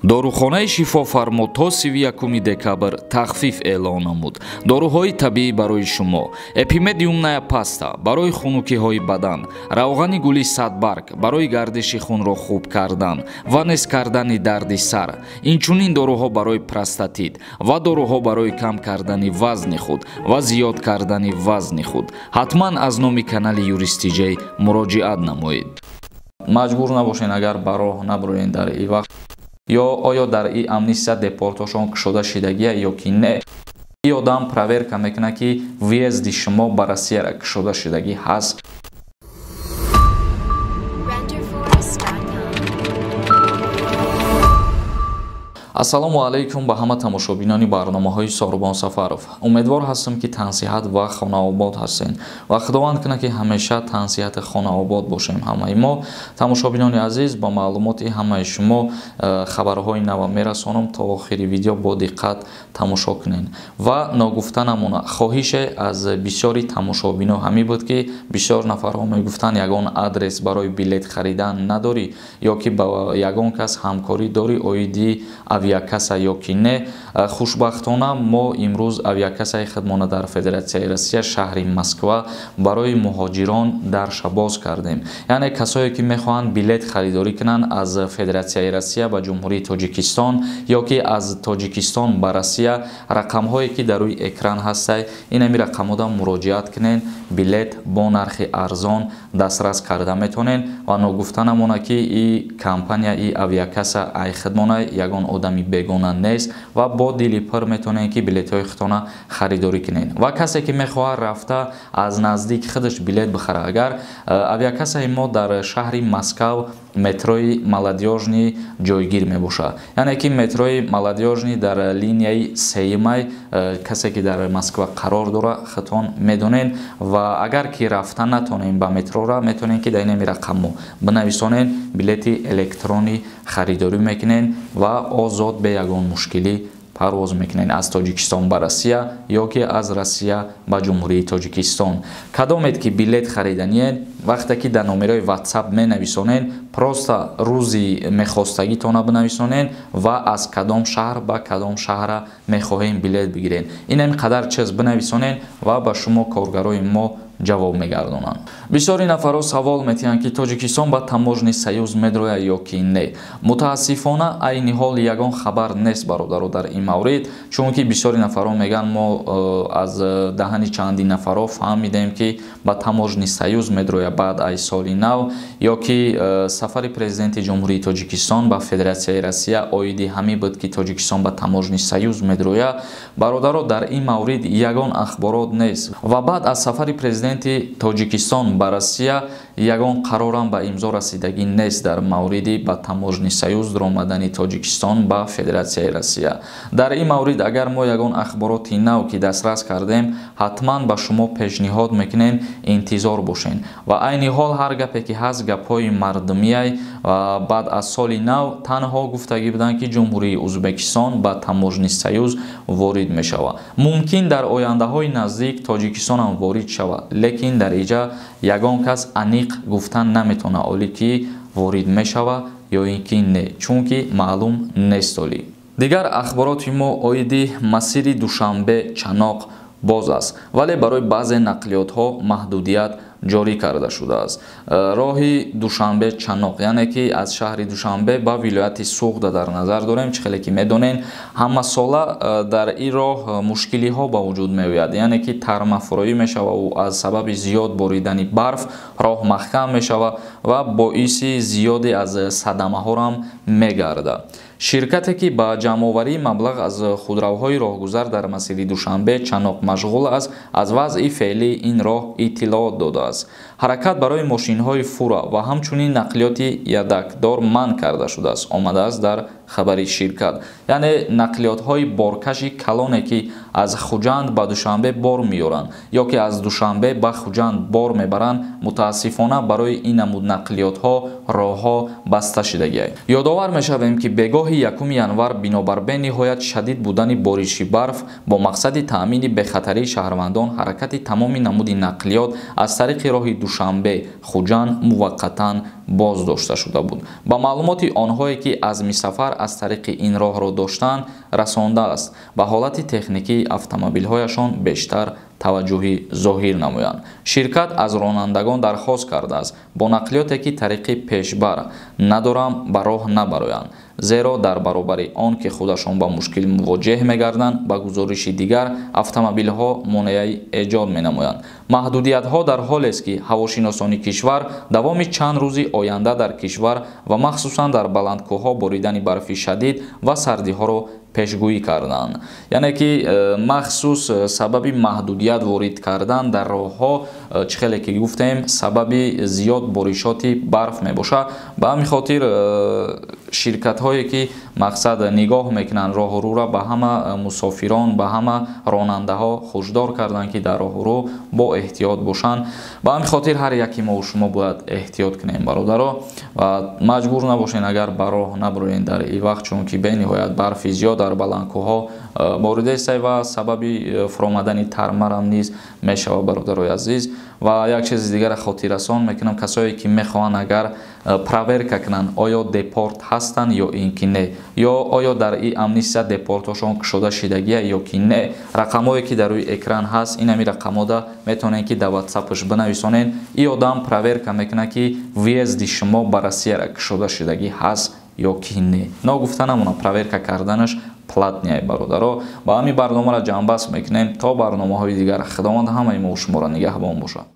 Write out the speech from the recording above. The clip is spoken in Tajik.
дорухонаи шифофармо то 31 декабр тахфиф эълон намуд. Доруҳои табиӣ барои шумо: эпимедиумная паста барои хунукиҳои бадан, равғани гули садбарг барои гардиши хунро хуб кардан ва нес кардани дарди сар, инчунин доруҳо барои простатит ва доруҳо барои кам кардани вазни худ ва зиёд кардани вазни худ. ҳатман аз номи канали юристиҷей муроҷиат намоед. маҷбур набошед агар ба роҳ набуроед дар ин вақт, ё оё дар ин амнистия депорташон шуда шидагия ё ки не. ин одам проверка мекунад ки въезди шумо ба Россияра шуда шидагӣ ҳаст. ассалому алайкум ба ҳама тамошобинони барномаҳои Сорубон Сафаров. Умедвор ҳастам ки тансиҳат ва хонаобод ҳастен ва худованд кунад ки ҳамеша тансиҳат хонаобод бошем. Ҳамаи мо тамошобинони азиз, ба маълумоти ҳамаи шумо хабарҳои нав мерасонам. То охири видео бо диққат тамошо кунед ва ногуфта намона. хоҳише аз бисёри тамошобино ҳамин буд ки бисёр нафарҳо мегуфтанд ягон адрес барои билет харидан надорӣ ё ки ба ягон кас ҳамкорӣ дорӣ оиди авиакаса ё ки не. хушбахтона мо имрӯз авиакасаи хидмона дар Федератсияи Россия шаҳри Москва барои муҳоҷирон дарша боз кардем. яъне касое ки мехоҳанд билет харидорӣ кунанд аз Федератсияи Россия ба ҷумҳурии Тоҷикистон ё ки аз Тоҷикистон ба Россия, рақамҳое ки дар рӯи экран ҳастай, инами рақамҳода муроҷиат кунед, билет бо нархи арзон дастрас карда метавонед ва ногуфта намона ки ин компания, ин авиакаса ай хидмона ягон одами бегона нест ва бо дили пир метавонед ки билетҳои худтона харидорӣ кунед. ва касе ки мехоҳад рафта аз наздик худаш билет бихара, агар авиакасаи мо дар шаҳри Москав метрои молодёжни ҷойгир мебошад, яъне ки метрои молодёжни дар линияи сеюмай касе ки дар Москва қарор дорад худтон медонед ва агар ки рафта натонем ба метрора, метавонед ки дар инами рақамҳо бинависонед, билети электронӣ харидорӣ мекунед ва озод бе ягон мушкилӣ парвоз мекунед аз Тоҷикистон ба Россия ё ки аз Россия ба ҷумҳурии Тоҷикистон. кадомед ки билет хариданиед, вақте ки дар номерои WhatsApp менависонед, просто рӯзи мехостагитона бинависонед ва аз кадом шаҳр ба кадом шаҳра мехоҳем билет бигиред. ин қадар чиз бинависонед ва ба шумо коргарои мо ҷавоб мегардонанд. бисёри нафарҳо савол метиҳанд ки Тоҷикистон ба таможни Союз медрояд ё ки не. мутаассифона айни ҳол ягон хабар нест бародаро дар ин маврид, чунки бисёри нафарҳо мегӯянд мо аз даҳани чандин нафарҳо фаҳмидем ки ба таможни Союз медрояд баъд ай соли нав ё ки сафари президенти ҷумҳурии Тоҷикистон ба Федератсияи Россия оиди ҳамин буд ки Тоҷикистон ба таможни Союз медрояд. бародаро дар ин маврид ягон ахборот нест ва баъд аз сафари президенти Тоҷикистон ба Россия ягон қарорам ба имзо расидагӣ нест дар мавриди ба таможни Союз дромадани Тоҷикистон ба Федератсияи Россия. дар ин маврид агар мо ягон ахбороти нав ки дастрас кардем, ҳатман ба шумо пешниҳод мекунем интизор бошед ва айни ҳол ҳар гапе ки ҳаст гапҳои мардумияй. баъд аз соли нав танҳо гуфтагӣ буданд ки ҷумҳурии Узбекистон ба таможни Союз ворид мешавад. мумкин дар ояндаҳои наздик Тоҷикистонам ворид шавад, лекин дар иҷа ягон кас аниқ гуфтан наметавонад олӣ ки ворид мешавад ё ин ки не, чунки маълум нест олӣ. дигар ахбороти мо оиди масири Душанбе Чаноқ боз аст, вале барои баъзе нақлиётҳо маҳдудият ҷорӣ карда шудааст. роҳи Душанбе Чаноқ, яъне ки аз шаҳри Душанбе ба вилояти Суғда дар назар дорем. чихеле ки медонем ҳамасола дар ин роҳ мушкилиҳо ба вуҷуд меояд, яъне ки тармафуроӣ мешавад ва аз сабаби зиёд боридани барф роҳ маҳкам мешавад ва боиси зиёде аз садамаҳорам мегардад. ширкате ки ба ҷамъоварии маблағ аз худравҳои роҳгузар дар масири Душанбе Чаноқ машғул аст, аз вазъи феълӣ ин роҳ иттилоот додааст. ҳаракат барои мошинҳои фура ва ҳамчунин нақлиёти ядакдор манъ карда шудааст, омадааст дар хабари ширкат. яъне нақлиётҳои боркаши калоне ки аз Хуҷанд ба Душанбе бор меёранд ё ки аз Душанбе ба Хуҷанд бор мебаранд, мутаассифона барои ин намуд нақлиётҳо роҳҳо баста шидагиаст. ёдовар мешавем ки бегоҳи 1 январ бинобар бениҳоят шадид будани бориши барф бо мақсади таъмини бехатарии шаҳрвандон ҳаракати тамоми намуди нақлиёт аз тариқи роҳи душанбе хуҷанд муваққатан боз дошта шуда буд. ба маълумоти онҳое ки азми сафар аз тариқи ин роҳро доштанд расондааст ба ҳолати техникии автомобилҳояшон бештар таваҷҷуҳи зоҳир намоянд. Ширкат аз ронандагон дархост кардааст бо нақлиёте ки тариқи пешбар надорам ба роҳ набароянд, зеро дар баробари он ки худашон ба мушкил мувоҷеҳ мегарданд ба гузориши дигар автомобилҳо монеаи эҷод менамоянд. маҳдудиятҳо дар ҳолест ки ҳавошиносони кишвар давоми чанд рӯзи оянда дар кишвар ва махсусан дар баландкӯҳҳо боридани барфи шадид ва сардиҳоро пешгӯӣ карданд. яъне ки махсус сабаби маҳдудият ворид кардан дар роҳҳо чӣ хеле ки гуфтем сабаби зиёд боришоти барф мебошад. ба ҳамин хотир ширкатҳое ки мақсад нигоҳ мекунанд роҳрура ба ҳама мусофирон ба ҳама ронандаҳо хушдор карданд ки дар роҳрӯ бо эҳтиёт бошанд. ба ҳамин хотир ҳар яки мо шумо бояд эҳтиёт кунем бародаро ва маҷбур набошед агар ба роҳ наброед дар ин вақт, чунки бениҳоят барфи зиёд дар баландкӯҳҳо боридааст ва сабаби фуромадани тармарам низ мешавад бародарои азиз. ва як чизи дигара хотиррасон мекунам касое ки мехоҳанд агар проверка кунанд оё депорт ҳастанд ё ин ки не, ё оё дар ин амнистия депортошон кушода шидагия ё ки не. рақамое ки дар рӯи экран ҳаст инами рақамода метавонед ки дар ватсапш бинависонед. ин одам проверка мекунад ки въезди шумо ба Россияра кушода шидагӣ ҳаст ё ки не. ногуфта намона проверка карданаш платняй бародаро. ба ҳамин барномаро ҷамъбаст мекунем то барномаҳои дигар. худованд ҳамаи мо шуморо нигаҳбон бошад.